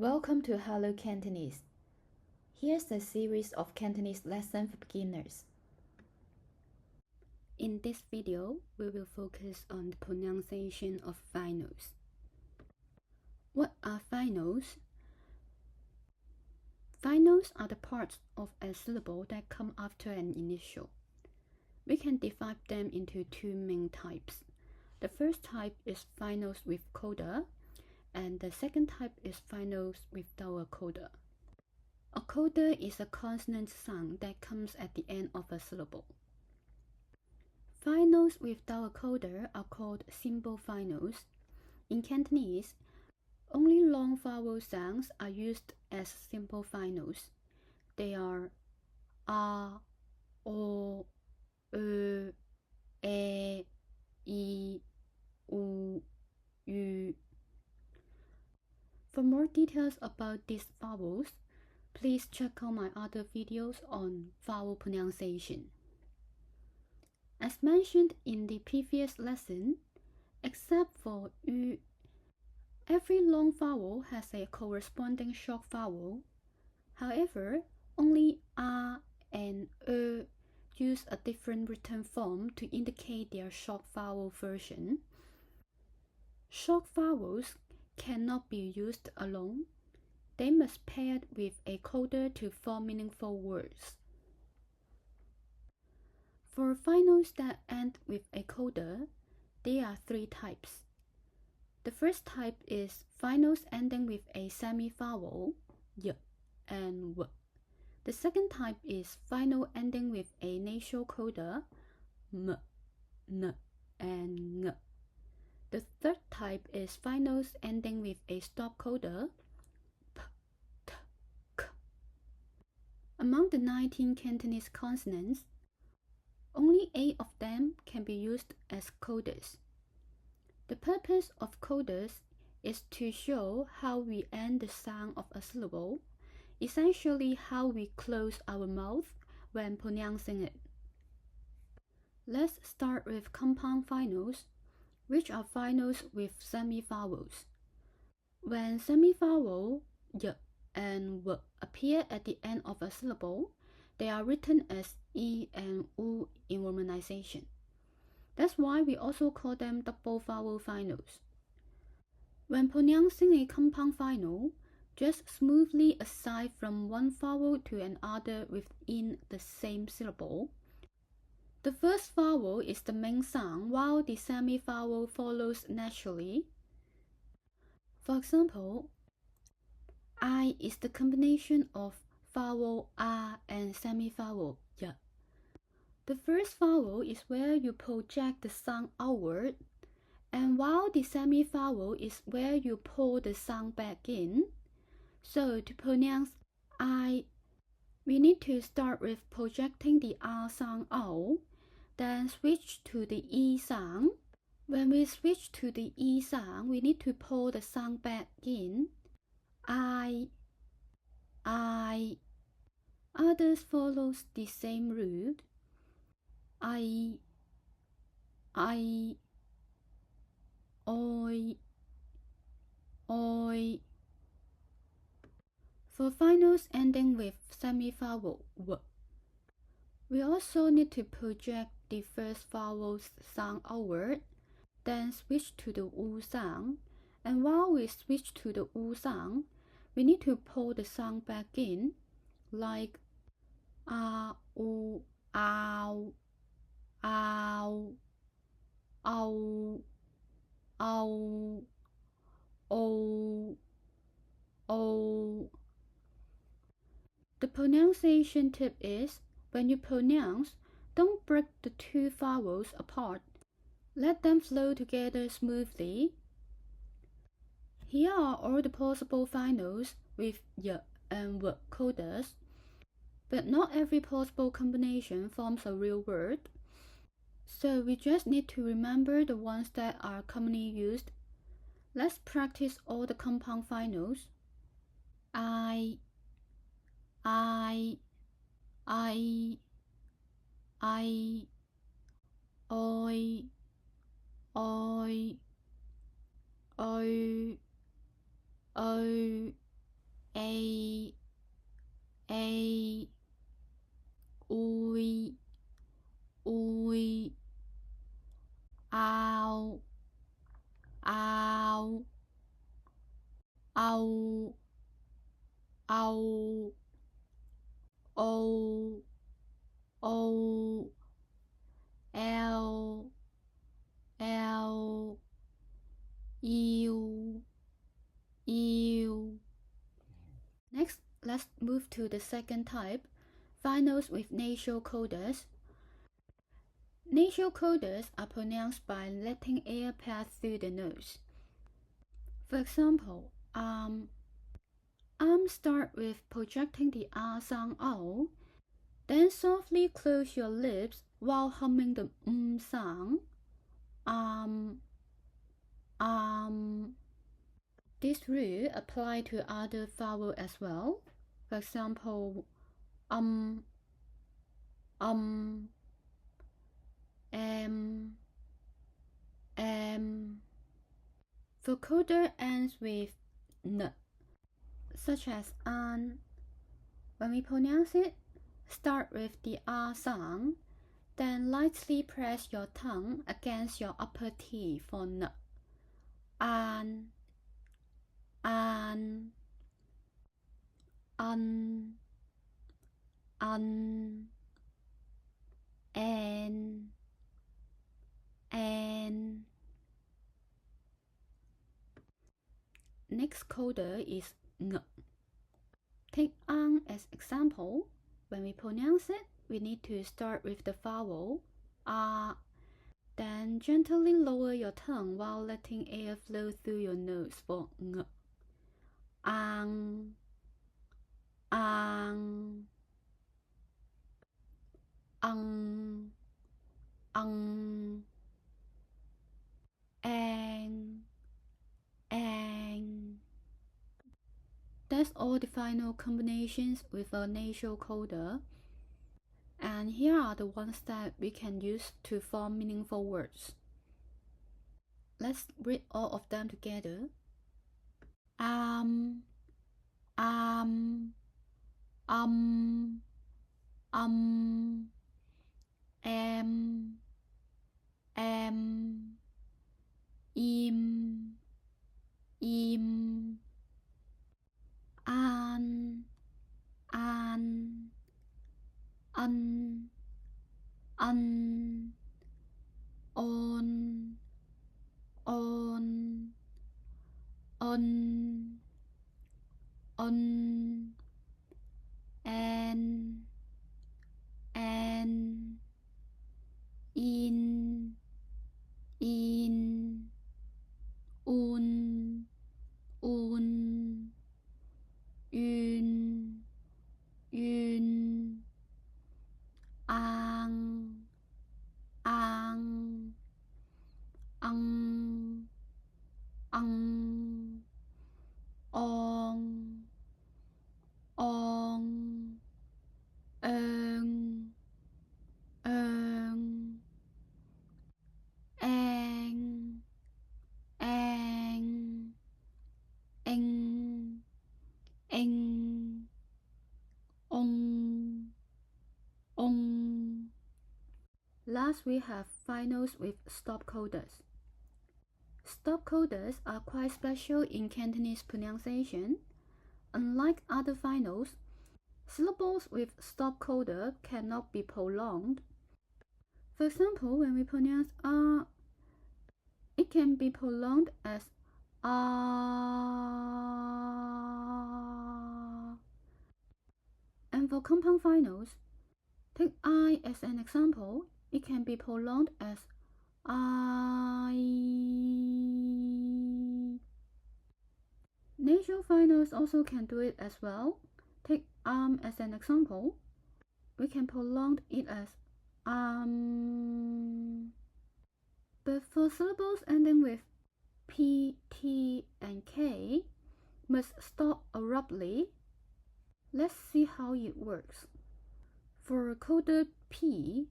Welcome to Hello Cantonese. Here's a series of Cantonese lessons for beginners. In this video, we will focus on the pronunciation of finals. What are finals? Finals are the parts of a syllable that come after an initial. We can divide them into two main types. The first type is finals with coda, and the second type is finals without a coda. A coda is a consonant sound that comes at the end of a syllable. Finals without a coda are called simple finals. In Cantonese, only long vowel sounds are used as simple finals. They are a, o, e, i, u, yu. For more details about these vowels, please check out my other videos on vowel pronunciation. As mentioned in the previous lesson, except for yu, every long vowel has a corresponding short vowel. However, only a and use a different written form to indicate their short vowel version. Short vowels cannot be used alone. They must pair with a coda to form meaningful words. For finals that end with a coda, there are three types. The first type is finals ending with a semivowel, y and w. The second type is final ending with a nasal coda, m, n, and ng. The third type is finals ending with a stop coda, p, t, k. Among the 19 Cantonese consonants, only 8 of them can be used as codas. The purpose of codas is to show how we end the sound of a syllable, essentially how we close our mouth when pronouncing it. Let's start with compound finals, which are finals with semivowels. When semivowel y and w appear at the end of a syllable, they are written as e and u in romanization. That's why we also call them double vowel finals. When pronouncing a compound final, just smoothly aside from one vowel to another within the same syllable. The first vowel is the main sound, while the semivowel follows naturally. For example, I is the combination of vowel a and semivowel y. The first vowel is where you project the sound outward, and while the semivowel is where you pull the sound back in. So to pronounce I, we need to start with projecting the R sound out, then switch to the E sound. When we switch to the E sound, we need to pull the sound back in. I. Others follows the same route. I, oi. For finals ending with semivowel w, we also need to project the first vowel's sound outward, then switch to the u sound, and while we switch to the u sound, we need to pull the sound back in, like a, u, ow, ow, ow, ow, o, o. The pronunciation tip is, when you pronounce, don't break the two vowels apart. Let them flow together smoothly. Here are all the possible finals with y and w codas, but not every possible combination forms a real word. So we just need to remember the ones that are commonly used. Let's practice all the compound finals. I, oi, o, a, ui, ow, ow, ow, ow, o, o, l, ew, ew. Next, let's move to the second type, finals with nasal codas. Nasal codas are pronounced by letting air pass through the nose. For example, start with projecting the R sound out, then softly close your lips while humming the sound. This rule applies to other vowels as well. For example, m. For coda ends with n, such as an. When we pronounce it, start with the R sound, then lightly press your tongue against your upper teeth for n. An, an, an, an. Next coda is ng. Take ang as example. When we pronounce it, we need to start with the vowel a, then gently lower your tongue while letting air flow through your nose for ng. Ang, ang, ang, ang, ang, ang. That's all the final combinations with a nasal coda. And here are the ones that we can use to form meaningful words. Let's read all of them together. Am, am, am, am, am, im, im, an, an, on, an, in, un, yun, ang, ang, ong, ong. Last, we have finals with stop codas. Stop codas are quite special in Cantonese pronunciation. Unlike other finals, syllables with stop coda cannot be prolonged. For example, when we pronounce a, it can be prolonged as a. And for compound finals, take I as an example, it can be prolonged as I. Nasal finals also can do it as well. Take as an example, we can prolong it as But for syllables ending with P, T, and K, must stop abruptly. Let's see how it works. For coda P,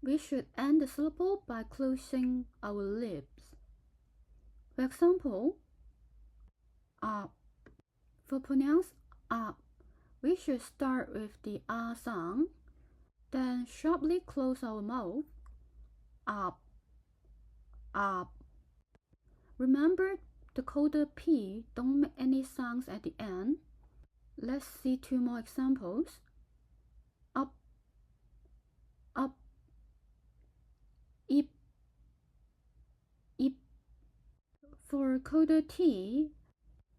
we should end the syllable by closing our lips. For example, for pronounce up. We should start with the R sound, then sharply close our mouth. Up, up. Remember, the coda P don't make any sounds at the end. Let's see 2 more examples. Up, up. Ip, ip. For coda T,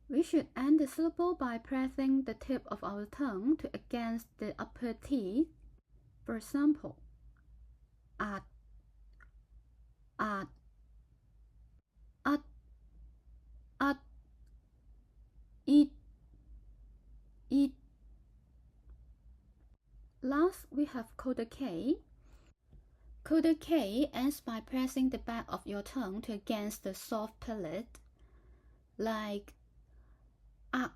we should end the syllable by pressing the tip of our tongue to against the upper teeth. For example, at, at, at, at, eat, eat. Last, we have coda K. Coda K ends by pressing the back of your tongue to against the soft palate, like ak,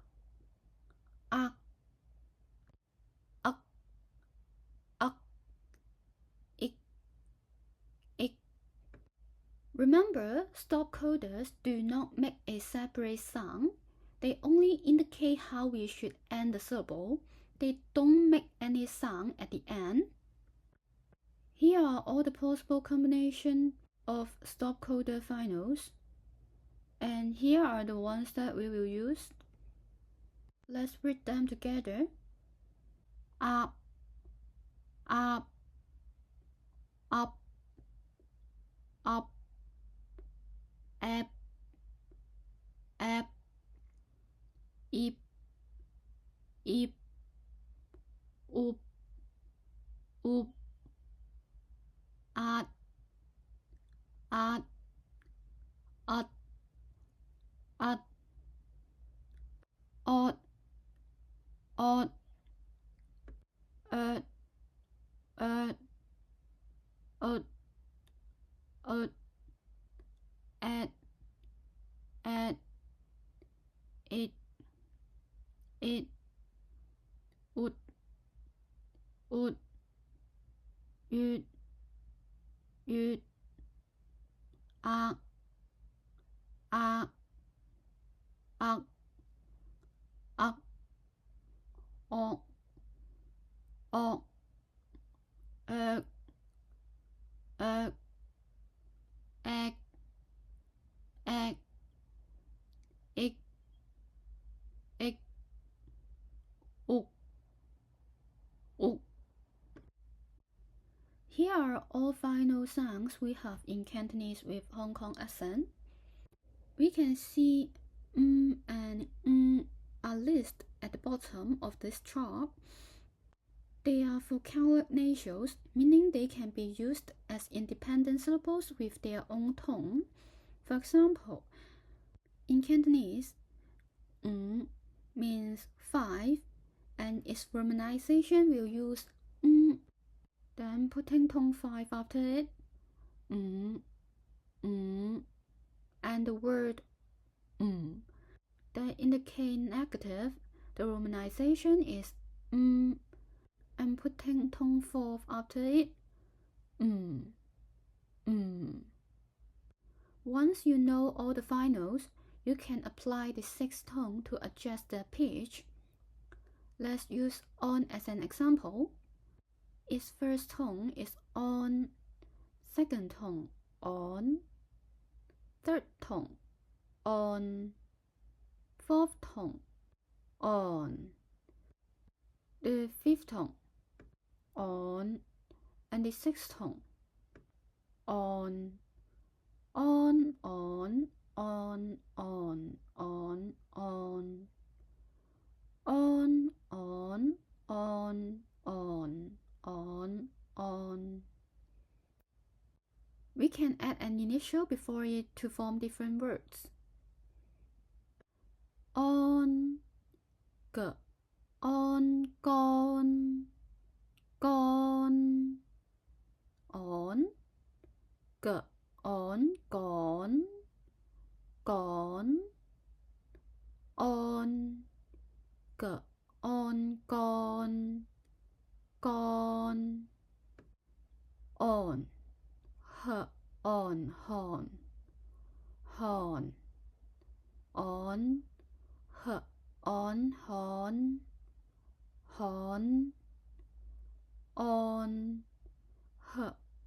ak, ak, ak, ik, ik. Remember, stop codas do not make a separate sound. They only indicate how we should end the syllable. They don't make any sound at the end. Here are all the possible combinations of stop coda finals. And here are the ones that we will use. Let's read them together. Up, up, up, up, ep, ep, ip, ip, up, up, at, at, at, at, odd, odd, at, at, at, at, at, it, would, you'd, odd, odd, egg, egg, ik, ook. Here are all final sounds we have in Cantonese with Hong Kong accent. We can see and are listed at the bottom of this chart. They are vocalic nasals, meaning they can be used as independent syllables with their own tone. For example, in Cantonese, means 5, and its romanization will use then putting tone 5 after it, and the word that indicate negative, the romanization is and putting tone 4 after it, Once you know all the finals, you can apply the 6th tone to adjust the pitch. Let's use on as an example. Its first tone is on, second tone on, third tone on, fourth tone on, the fifth tone on, and the sixth tone on, on, on, on, on, on, on, on, on, on, on. We can add an initial before it to form different words. On, g, on, gone, gone, on, g, on, gone, gone, on, g, on, gone, gone, on, h, on, horn, horn, on, h, on, horn, horn, on,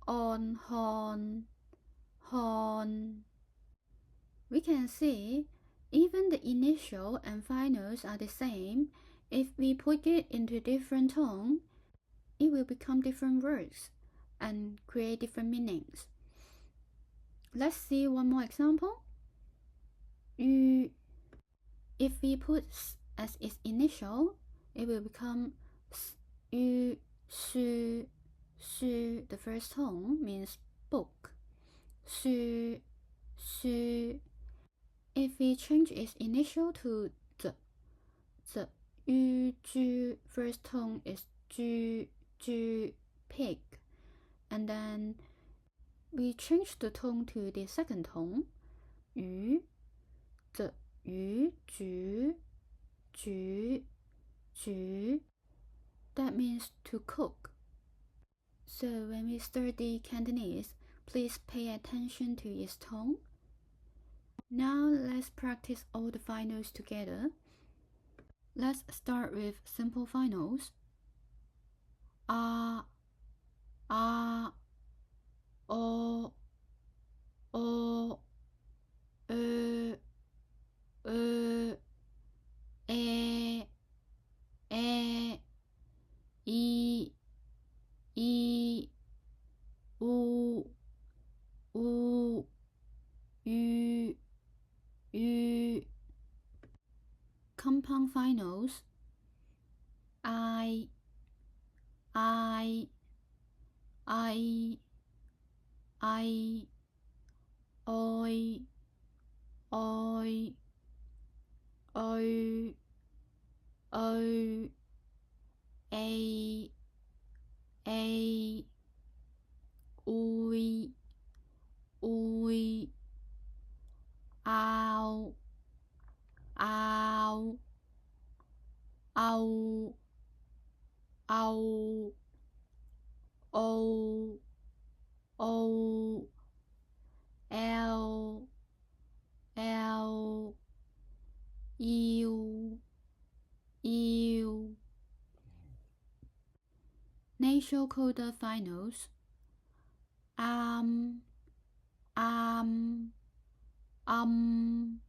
on, horn, horn. We can see even the initial and finals are the same. If we put it into different tone, it will become different words and create different meanings. Let's see one more example. Yu. If we put s as its initial, it will become yu, su, su. The first tone means book. Su, su. If we change its initial to the yu, ju, first tone is ju, ju, pig. And then we change the tone to the second tone, yu, the yu, ju, ju, ju. That means to cook. So when we study Cantonese, please pay attention to its tone. Now let's practice all the finals together. Let's start with simple finals. A, o, o, e, e, i, u, yu, compound finals. I, oi, o, a, ui, ow, o, l, ew. Nasal coda finals. Am, um, am,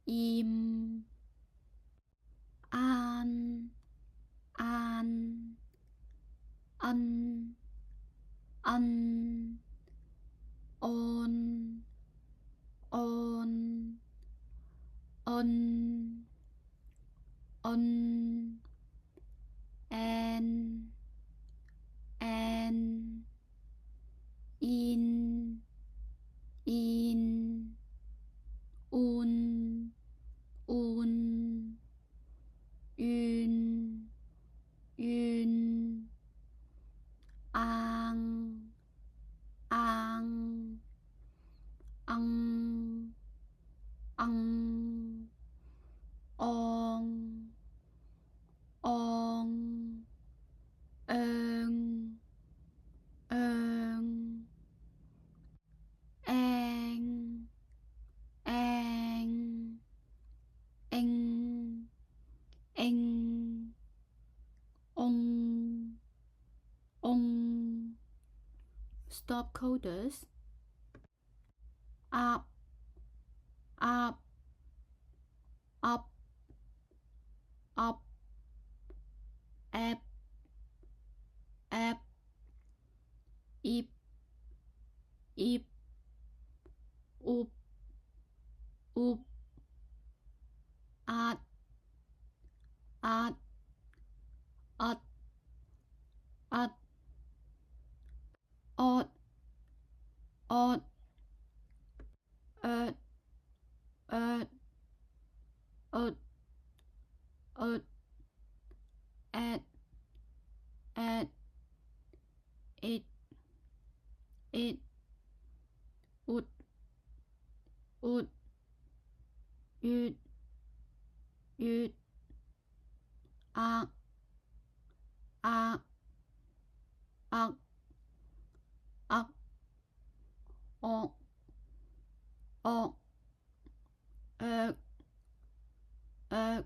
im, an, un, on, an, in, un, yun, ang, ong, ang, eng, ong. Stop codas. Up, up, up, app, ip, up, at, odd, at, it, ut, yut, ak, o, o, egg, egg,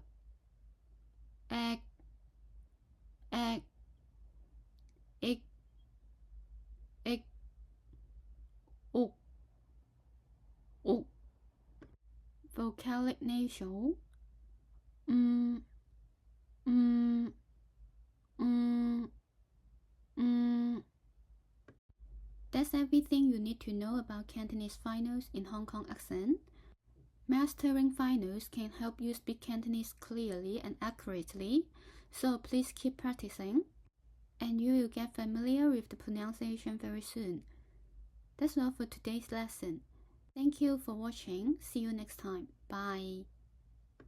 egg, egg, egg, egg, ook, ook. Vocalic nasal. Mm, mm, mm, mm. That's everything you need to know about Cantonese finals in Hong Kong accent. Mastering finals can help you speak Cantonese clearly and accurately, so please keep practicing, and you will get familiar with the pronunciation very soon. That's all for today's lesson. Thank you for watching. See you next time. Bye.